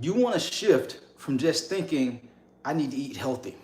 You want to shift from just thinking, I need to eat healthy.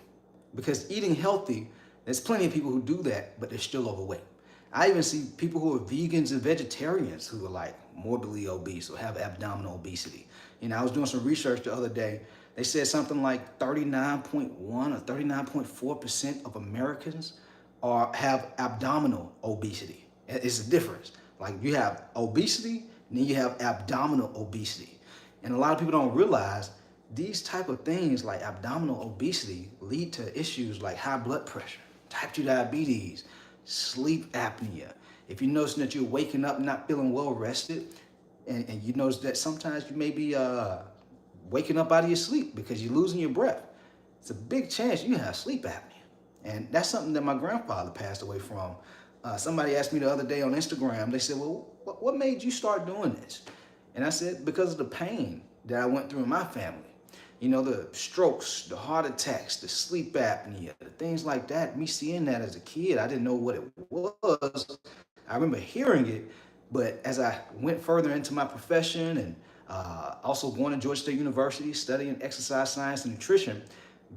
Because eating healthy, there's plenty of people who do that, but they're still overweight. I even see people who are vegans and vegetarians who are like morbidly obese or have abdominal obesity. You know, I was doing some research the other day. They said something like 39.1 or 39.4% of Americans have abdominal obesity. It's a difference. Like you have obesity, and then you have abdominal obesity. And a lot of people don't realize these type of things like abdominal obesity lead to issues like high blood pressure, type 2 diabetes, sleep apnea. If you notice that you're waking up not feeling well rested, and you notice that sometimes you may be waking up out of your sleep because you're losing your breath, it's a big chance you have sleep apnea. And that's something that my grandfather passed away from. Somebody asked me the other day on Instagram, they said, well, what made you start doing this? And I said, because of the pain that I went through in my family. You know, the strokes, the heart attacks, the sleep apnea, the things like that. Me seeing that as a kid, I didn't know what it was. I remember hearing it, but as I went further into my profession and also going to Georgia State University, studying exercise science and nutrition,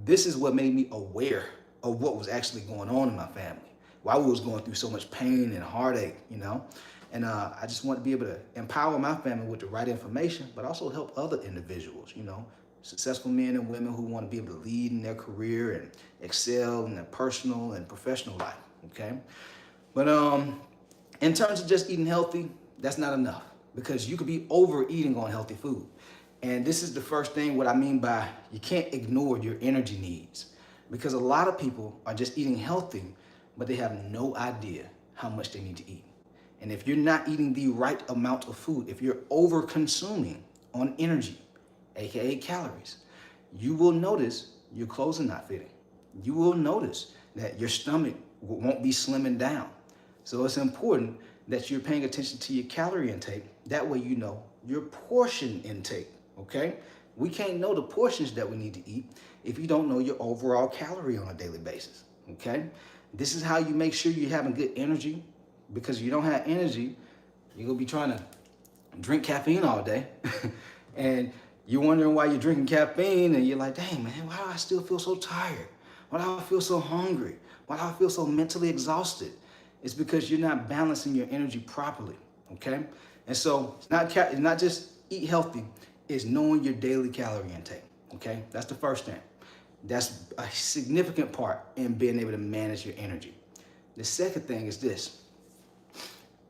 this is what made me aware of what was actually going on in my family, why we was going through so much pain and heartache, you know. And I just want to be able to empower my family with the right information, but also help other individuals, you know, successful men and women who want to be able to lead in their career and excel in their personal and professional life, okay? But in terms of just eating healthy, that's not enough because you could be overeating on healthy food. And this is the first thing what I mean by you can't ignore your energy needs because a lot of people are just eating healthy, but they have no idea how much they need to eat. And if you're not eating the right amount of food, if you're over consuming on energy, aka calories, you will notice your clothes are not fitting. You will notice that your stomach won't be slimming down. So it's important that you're paying attention to your calorie intake. That way you know your portion intake, okay? We can't know the portions that we need to eat if you don't know your overall calorie on a daily basis, okay? This is how you make sure you're having good energy, because if you don't have energy, you're gonna be trying to drink caffeine all day. And you're wondering why you're drinking caffeine and you're like, dang man, why do I still feel so tired? Why do I feel so hungry? Why do I feel so mentally exhausted? It's because you're not balancing your energy properly, okay? And so it's not just eat healthy, it's knowing your daily calorie intake, okay? That's the first thing. That's a significant part in being able to manage your energy. The second thing is this.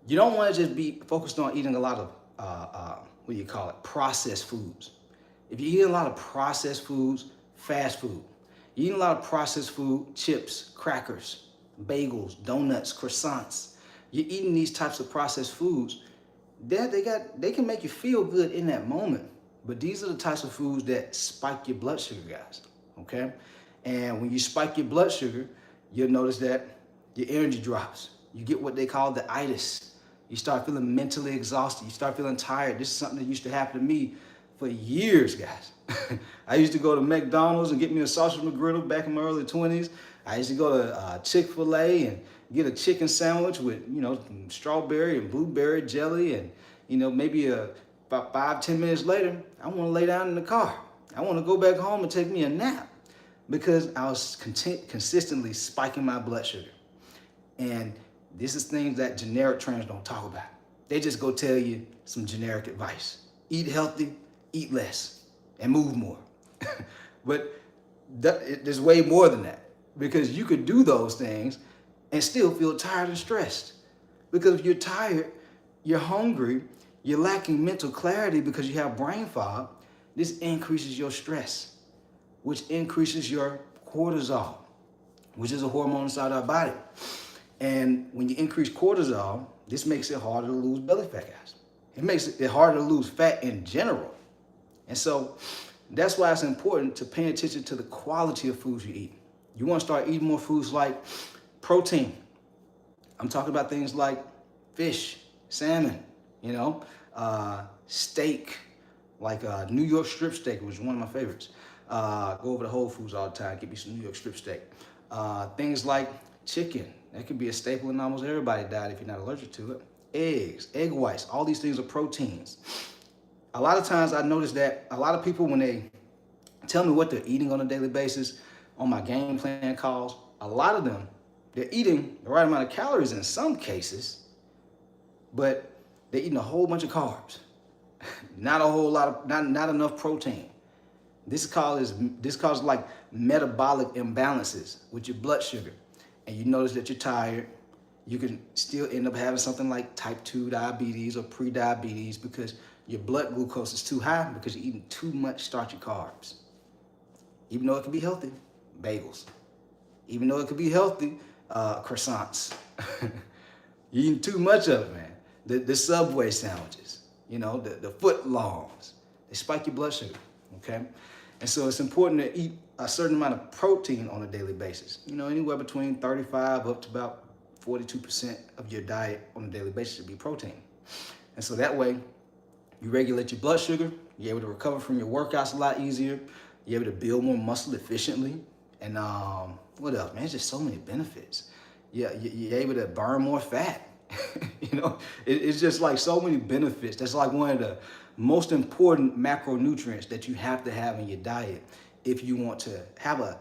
You don't want to just be focused on eating a lot of, what do you call it, processed foods. If you eat a lot of processed foods, fast food, you eat a lot of processed food, chips, crackers, bagels, donuts, croissants, you're eating these types of processed foods, they can make you feel good in that moment, but these are the types of foods that spike your blood sugar, guys, okay? And when you spike your blood sugar, you'll notice that your energy drops. You get what they call the itis. You start feeling mentally exhausted. You start feeling tired. This is something that used to happen to me for years, guys. I used to go to McDonald's and get me a sausage McGriddle back in my early 20s. I used to go to Chick-fil-A and get a chicken sandwich with, you know, strawberry and blueberry jelly, and, you know, maybe about 5-10 minutes later, I want to lay down in the car. I want to go back home and take me a nap because I was consistently spiking my blood sugar. And this is things that generic trainers don't talk about. They just go tell you some generic advice. Eat healthy, eat less, and move more. But there's way more than that, because you could do those things and still feel tired and stressed. Because if you're tired, you're hungry, you're lacking mental clarity because you have brain fog, this increases your stress, which increases your cortisol, which is a hormone inside our body. And when you increase cortisol, this makes it harder to lose belly fat, guys. It makes it harder to lose fat in general. And so that's why it's important to pay attention to the quality of foods you eat. You want to start eating more foods like protein. I'm talking about things like fish, salmon, you know, steak, like New York strip steak, which is one of my favorites. Go over to Whole Foods all the time, get me some New York strip steak. Things like chicken. That could be a staple in almost everybody's diet if you're not allergic to it. Eggs, egg whites, all these things are proteins. A lot of times I notice that a lot of people, when they tell me what they're eating on a daily basis on my game plan calls, a lot of them, they're eating the right amount of calories in some cases, but they're eating a whole bunch of carbs. Not a whole lot of, not enough protein. This causes like metabolic imbalances with your blood sugar. And you notice that you're tired. You can still end up having something like type 2 diabetes or pre-diabetes because your blood glucose is too high because you're eating too much starchy carbs. Even though it can be healthy, bagels. Even though it could be healthy, croissants. You're eating too much of it, man. The Subway sandwiches, you know, the foot longs, they spike your blood sugar, okay? And so it's important to eat a certain amount of protein on a daily basis. You know, anywhere between 35 up to about 42% of your diet on a daily basis should be protein. And so that way, you regulate your blood sugar, you're able to recover from your workouts a lot easier, you're able to build more muscle efficiently, and what else, man? There's just so many benefits. Yeah, you're able to burn more fat. You know, it's just like so many benefits. That's like one of the most important macronutrients that you have to have in your diet if you want to have a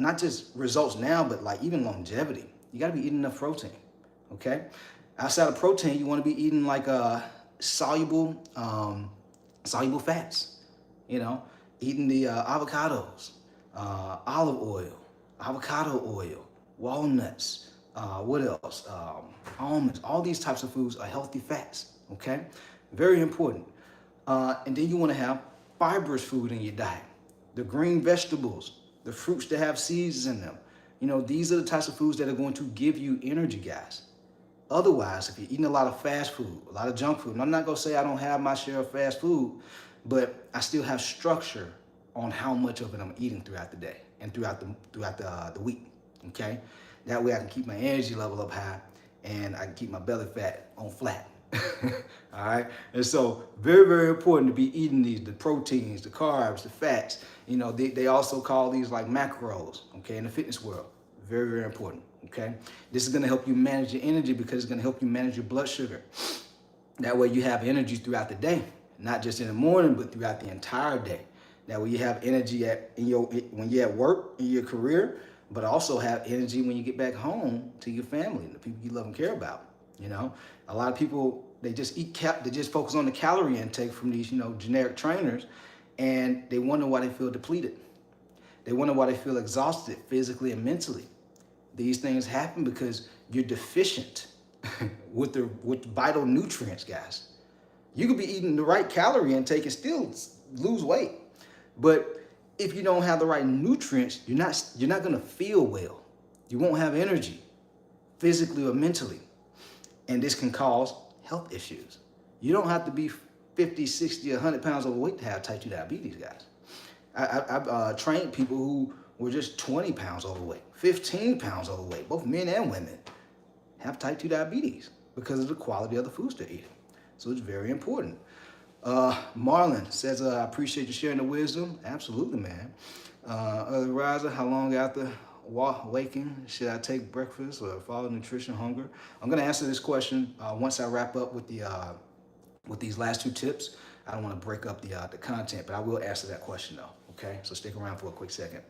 not just results now, but like even longevity. You got to be eating enough protein, okay? Outside of protein, you want to be eating like soluble fats, you know, eating the avocados, olive oil, avocado oil, walnuts, what else? Almonds. All these types of foods are healthy fats, okay? Very important. And then you want to have fibrous food in your diet. The green vegetables, the fruits that have seeds in them. You know, these are the types of foods that are going to give you energy, guys. Otherwise, if you're eating a lot of fast food, a lot of junk food, and I'm not going to say I don't have my share of fast food, but I still have structure on how much of it I'm eating throughout the day and throughout the week, okay? That way I can keep my energy level up high and I can keep my belly fat on flat. All right. And so very, very important to be eating the proteins, the carbs, the fats. You know, they also call these like macros, okay, in the fitness world. Very, very important. Okay. This is going to help you manage your energy because it's going to help you manage your blood sugar. That way you have energy throughout the day, not just in the morning, but throughout the entire day. That way you have energy when you're at work, in your career, but also have energy when you get back home to your family and the people you love and care about. You know, a lot of people, they just they just focus on the calorie intake from these, you know, generic trainers, and they wonder why they feel depleted. They wonder why they feel exhausted physically and mentally. These things happen because you're deficient with vital nutrients, guys. You could be eating the right calorie intake and still lose weight. But if you don't have the right nutrients, you're not going to feel well. You won't have energy physically or mentally. And this can cause health issues. You don't have to be 50, 60, 100 pounds overweight to have type 2 diabetes, guys. I've trained people who were just 20 pounds overweight, 15 pounds overweight, both men and women have type 2 diabetes because of the quality of the foods they're eating. So it's very important. Marlon says, I appreciate you sharing the wisdom. Absolutely, man. Early riser, how long after waking should I take breakfast or follow nutrition hunger? I'm going to answer this question once I wrap up with these last two tips. I don't want to break up the content, but I will answer that question though. Okay, so stick around for a quick second.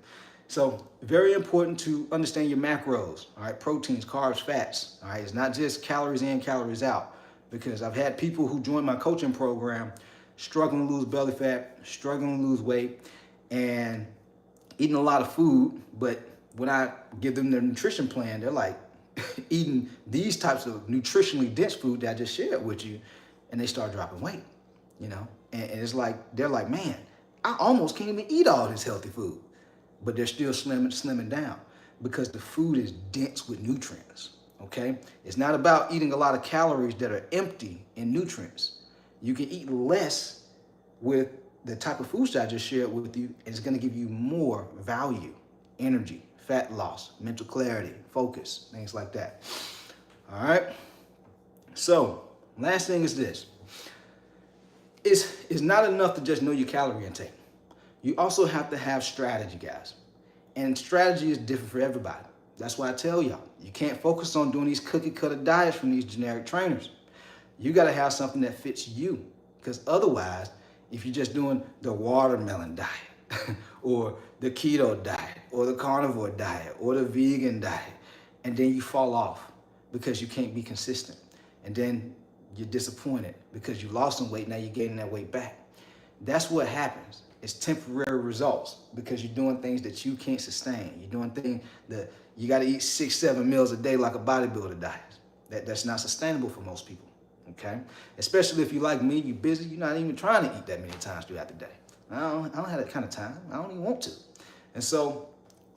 So very important to understand your macros. All right, proteins, carbs, fats. All right, it's not just calories in, calories out. Because I've had people who join my coaching program struggling to lose belly fat, struggling to lose weight, and eating a lot of food, but when I give them their nutrition plan, they're like eating these types of nutritionally dense food that I just shared with you, and they start dropping weight, you know? And it's like, they're like, man, I almost can't even eat all this healthy food, but they're still slimming down because the food is dense with nutrients, okay? It's not about eating a lot of calories that are empty in nutrients. You can eat less with the type of foods that I just shared with you, and it's gonna give you more value, energy, fat loss, mental clarity, focus, things like that. All right? So, last thing is this. It's not enough to just know your calorie intake. You also have to have strategy, guys. And strategy is different for everybody. That's why I tell y'all, you can't focus on doing these cookie cutter diets from these generic trainers. You gotta have something that fits you, because otherwise, if you're just doing the watermelon diet or the keto diet or the carnivore diet or the vegan diet, and then you fall off because you can't be consistent. And then you're disappointed because you lost some weight, now you're gaining that weight back. That's what happens. It's temporary results because you're doing things that you can't sustain. You're doing things that you got to eat 6-7 meals a day like a bodybuilder diet. That's not sustainable for most people, okay? Especially if you're like me, you're busy, you're not even trying to eat that many times throughout the day. I don't have that kind of time. I don't even want to. And so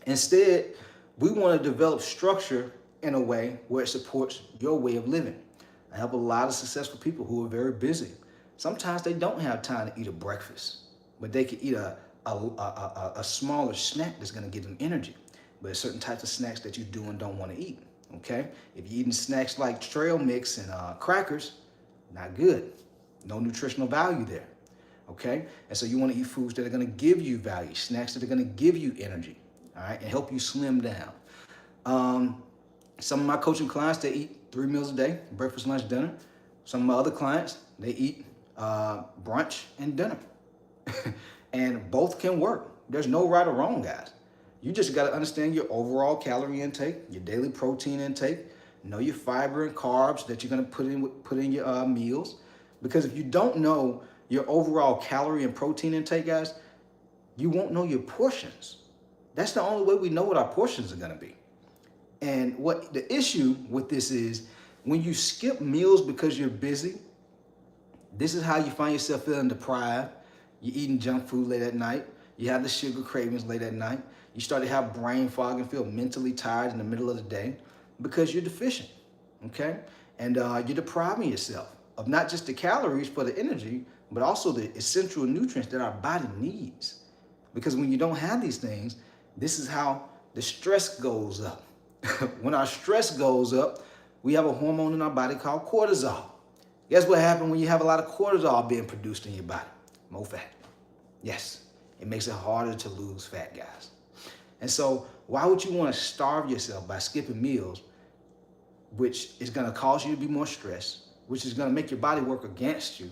instead, we want to develop structure in a way where it supports your way of living. I help a lot of successful people who are very busy. Sometimes they don't have time to eat a breakfast, but they can eat a smaller snack that's going to give them energy. But there's certain types of snacks that you do and don't want to eat, okay? If you're eating snacks like trail mix and crackers, not good. No nutritional value there, okay? And so you want to eat foods that are going to give you value, snacks that are going to give you energy, all right, and help you slim down. Some of my coaching clients, they eat 3 meals a day, breakfast, lunch, dinner. Some of my other clients, they eat brunch and dinner. And both can work. There's no right or wrong, guys. You just got to understand your overall calorie intake, your daily protein intake, know your fiber and carbs that you're going to put in your meals. Because if you don't know your overall calorie and protein intake, guys, you won't know your portions. That's the only way we know what our portions are going to be. And what the issue with this is, when you skip meals because you're busy, this is how you find yourself feeling deprived. You're eating junk food late at night. You have the sugar cravings late at night. You start to have brain fog and feel mentally tired in the middle of the day because you're deficient, okay? And you're depriving yourself of not just the calories for the energy, but also the essential nutrients that our body needs. Because when you don't have these things, this is how the stress goes up. When our stress goes up, we have a hormone in our body called cortisol. Guess what happens when you have a lot of cortisol being produced in your body? More fat. Yes, it makes it harder to lose fat, guys. And so why would you want to starve yourself by skipping meals, which is going to cause you to be more stressed, which is going to make your body work against you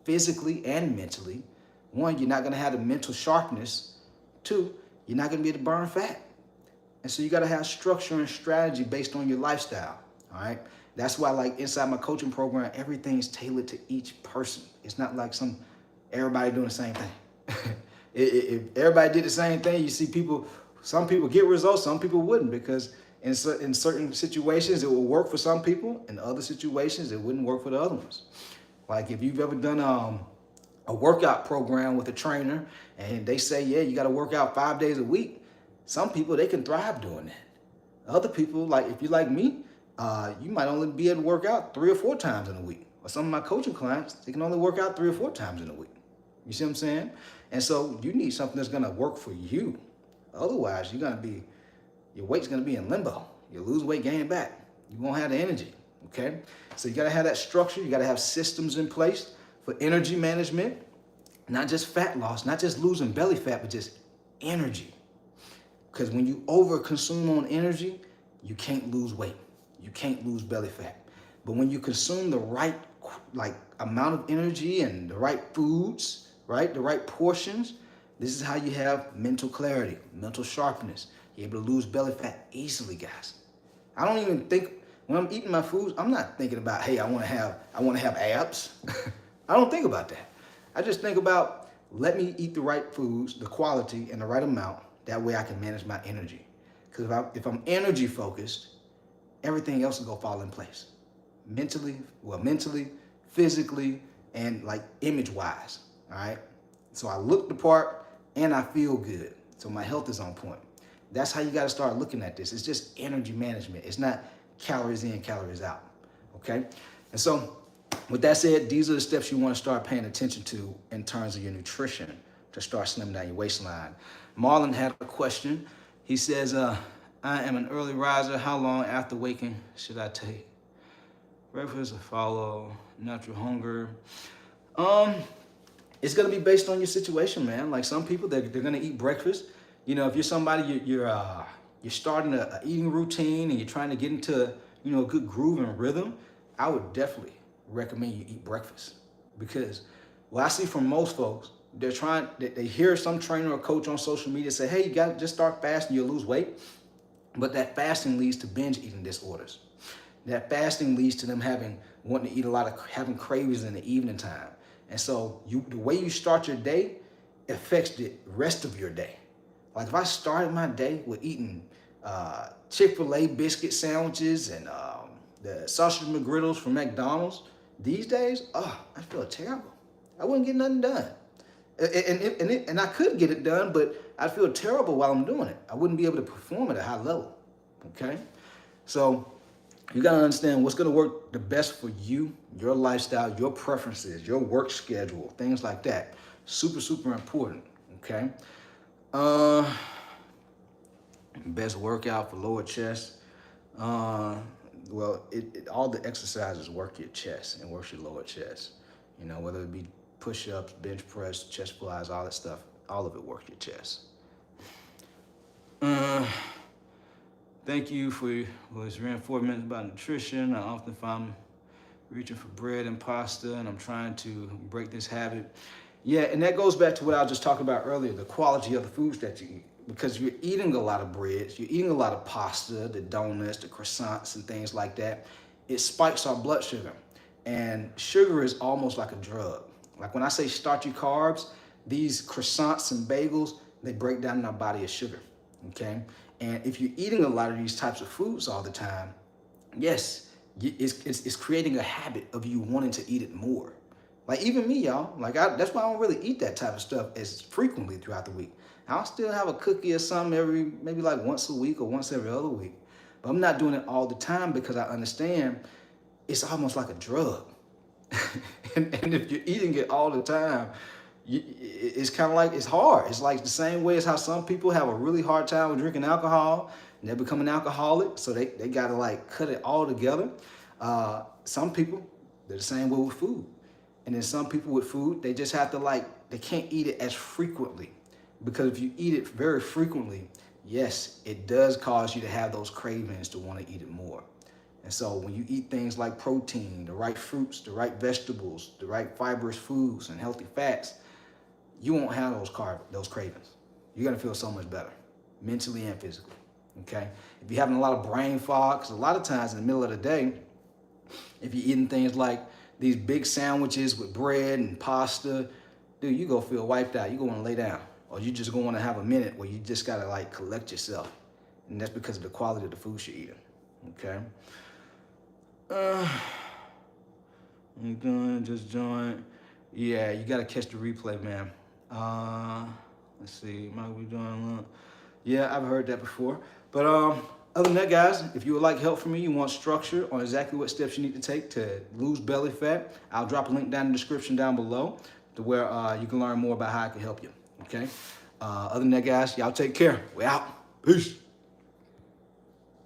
physically and mentally? One, you're not going to have the mental sharpness. Two, you're not going to be able to burn fat. And so you got to have structure and strategy based on your lifestyle, all right? That's why, like, inside my coaching program, everything's tailored to each person. It's not like everybody doing the same thing. If everybody did the same thing, you see some people get results, some people wouldn't, because in certain situations, it will work for some people. In other situations, it wouldn't work for the other ones. Like if you've ever done a workout program with a trainer and they say, yeah, you got to work out 5 days a week. Some people, they can thrive doing that. Other people, like if you're like me, you might only be able to work out 3 or 4 times in a week. Or some of my coaching clients, they can only work out 3 or 4 times in a week. You see what I'm saying? And so you need something that's going to work for you. Otherwise, your weight's going to be in limbo. You lose weight, gain it back. You won't have the energy, okay? So you got to have that structure. You got to have systems in place for energy management, not just fat loss, not just losing belly fat, but just energy. Because when you overconsume on energy, you can't lose weight. You can't lose belly fat. But when you consume the right amount of energy and the right foods, right, the right portions, this is how you have mental clarity, mental sharpness. You're able to lose belly fat easily, guys. I don't even think, when I'm eating my foods, I'm not thinking about, hey, I want to have abs. I don't think about that. I just think about, let me eat the right foods, the quality and the right amount. That way I can manage my energy. Because if I'm energy focused, everything else will go fall in place. Mentally, physically, and like image wise, all right? So I look the part and I feel good. So my health is on point. That's how you got to start looking at this. It's just energy management. It's not calories in, calories out, okay? And so with that said, these are the steps you want to start paying attention to in terms of your nutrition to start slimming down your waistline. Marlon had a question. He says, I am an early riser. How long after waking should I take breakfast or follow natural hunger? It's gonna be based on your situation, man. Like some people, they're gonna eat breakfast. You know, if you're somebody, you're starting an eating routine and you're trying to get into, a good groove and rhythm, I would definitely recommend you eat breakfast, because What I see from most folks, they hear some trainer or coach on social media say, hey, you got to just start fasting, you'll lose weight. But that fasting leads to binge eating disorders. That fasting leads to them wanting to eat a lot of, having cravings in the evening time. And so the way you start your day affects the rest of your day. Like if I started my day with eating Chick-fil-A biscuit sandwiches and the sausage McGriddles from McDonald's, these days, I feel terrible. I wouldn't get nothing done. And I could get it done, but I'd feel terrible while I'm doing it. I wouldn't be able to perform at a high level, okay? So you gotta understand what's gonna work the best for you, your lifestyle, your preferences, your work schedule, things like that. Super, super important, okay? Best workout for lower chest. Well, all the exercises work your chest and works your lower chest. You know, whether it be push-ups, bench press, chest flies, all that stuff, all of it works your chest. Thank you for his reinforcement about nutrition. I often find reaching for bread and pasta, and I'm trying to break this habit. Yeah, and that goes back to what I was just talking about earlier, the quality of the foods that you eat. Because you're eating a lot of breads, you're eating a lot of pasta, the donuts, the croissants, and things like that. It spikes our blood sugar. And sugar is almost like a drug. Like when I say starchy carbs, these croissants and bagels, they break down in our body as sugar, okay? And if you're eating a lot of these types of foods all the time, yes, it's creating a habit of you wanting to eat it more. Like even me, y'all, that's why I don't really eat that type of stuff as frequently throughout the week. I'll still have a cookie or something maybe like once a week or once every other week. But I'm not doing it all the time because I understand it's almost like a drug. and if you're eating it all the time, it's kind of like, it's hard. It's like the same way as how some people have a really hard time with drinking alcohol and they become an alcoholic. So they got to like cut it all together. Some people, they're the same way with food. And then some people with food, they just have to they can't eat it as frequently. Because if you eat it very frequently, yes, it does cause you to have those cravings to want to eat it more. And so when you eat things like protein, the right fruits, the right vegetables, the right fibrous foods and healthy fats, you won't have those cravings. You're going to feel so much better, mentally and physically, okay? If you're having a lot of brain fog, because a lot of times in the middle of the day, if you're eating things like these big sandwiches with bread and pasta, dude, you go feel wiped out. You're going to want to lay down. Or you just going to have a minute where you just got to collect yourself. And that's because of the quality of the food you're eating, okay? I'm done, just join. Yeah, you got to catch the replay, man. Let's see, might we doing? Yeah, I've heard that before. But other than that, guys, if you would like help from me, you want structure on exactly what steps you need to take to lose belly fat, I'll drop a link down in the description down below to where you can learn more about how I can help you. Okay? Other than that, guys, y'all take care. We out. Peace.